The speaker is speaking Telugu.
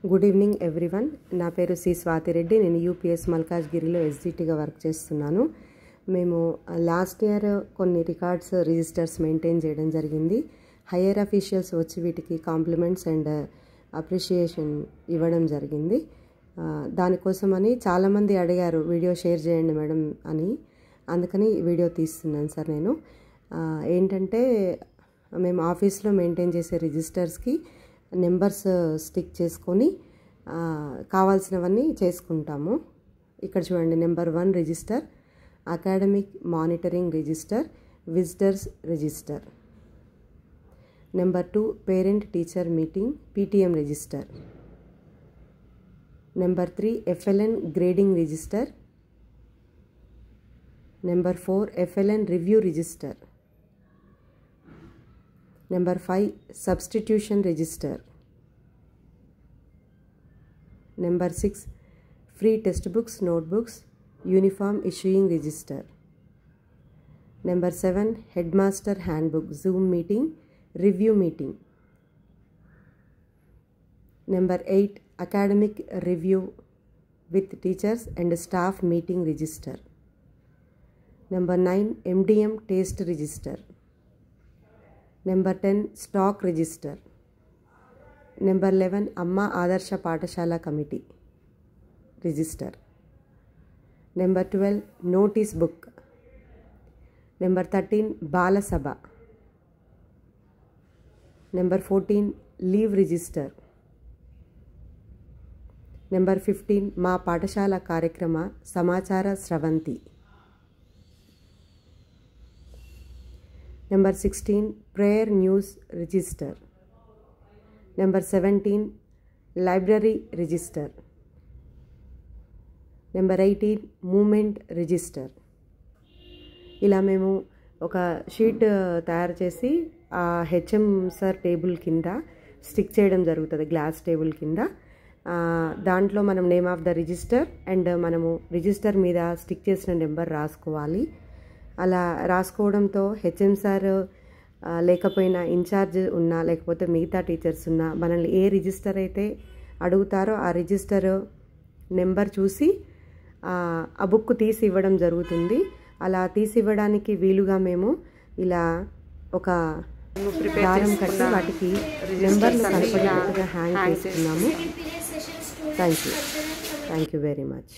Good evening everyone. నా పేరు సి స్వాతి రెడ్డి. నేను యూపీఎస్ మల్కాజ్గిరిలో ఎస్జిటిగా వర్క్ చేస్తున్నాను. మేము లాస్ట్ ఇయర్ కొన్ని రికార్డ్స్ రిజిస్టర్స్ మెయింటైన్ చేయడం జరిగింది. హయ్యర్ అఫీషియల్స్ వచ్చి వీటికి కాంప్లిమెంట్స్ అండ్ అప్రిషియేషన్ ఇవ్వడం జరిగింది. దానికోసమని చాలామంది అడిగారు వీడియో షేర్ చేయండి మేడం అని. అందుకని వీడియో తీస్తున్నాను సార్. నేను ఏంటంటే మేము ఆఫీస్లో మెయింటైన్ చేసే రిజిస్టర్స్కి నెంబర్స్ స్టిక్ చేసుకొని కావాల్సినవన్నీ చేసుకుంటాము. ఇక్కడ చూడండి, number 1 register academic monitoring register, visitors register. Number 2 parent teacher meeting PTM register. Number 3 FLN grading register. Number 4 FLN review register. Number 5 substitution register. Number 6 free text books, notebooks, uniform issuing register. Number 7 head master handbook, Zoom meeting, review meeting. Number 8 academic review with teachers and staff meeting register. Number 9 MDM taste register. Number 10 stock register. Number 11 అమ్మ Adarsha Pathashala committee register. Number 12 notice book. Number 13 బాలసభ. Number 14 leave register. నెంబర్ 15 మా పాఠశాల కార్యక్రమ సమాచార స్రవంతి. Number 16 prayer news register. Number 17 library register. Number 18 moment register. ఇలా మేము ఒక షీట్ తయారు చేసి ఆ హెచ్ఎం సార్ టేబుల్ కింద స్టిక్ చేయడం జరుగుతుంది, గ్లాస్ టేబుల్ కింద. దాంట్లో మనం name of the register and మనము రిజిస్టర్ మీద స్టిక్ చేసిన నెంబర్ రాసుకోవాలి. అలా రాసుకోవడంతో హెచ్ఎం సార్ లేకపోయినా ఇన్ఛార్జ్ ఉన్నా లేకపోతే మిగతా టీచర్స్ ఉన్నా మనల్ని ఏ రిజిస్టర్ అయితే అడుగుతారో ఆ రిజిస్టర్ నెంబర్ చూసి ఆ బుక్ తీసి ఇవ్వడం జరుగుతుంది. అలా తీసి ఇవ్వడానికి వీలుగా మేము ఇలా ఒక దారం కట్టి వాటికి నెంబర్లు కనపడేట్టుగా హ్యాంగ్ చేసుకున్నాము. Thank you very much.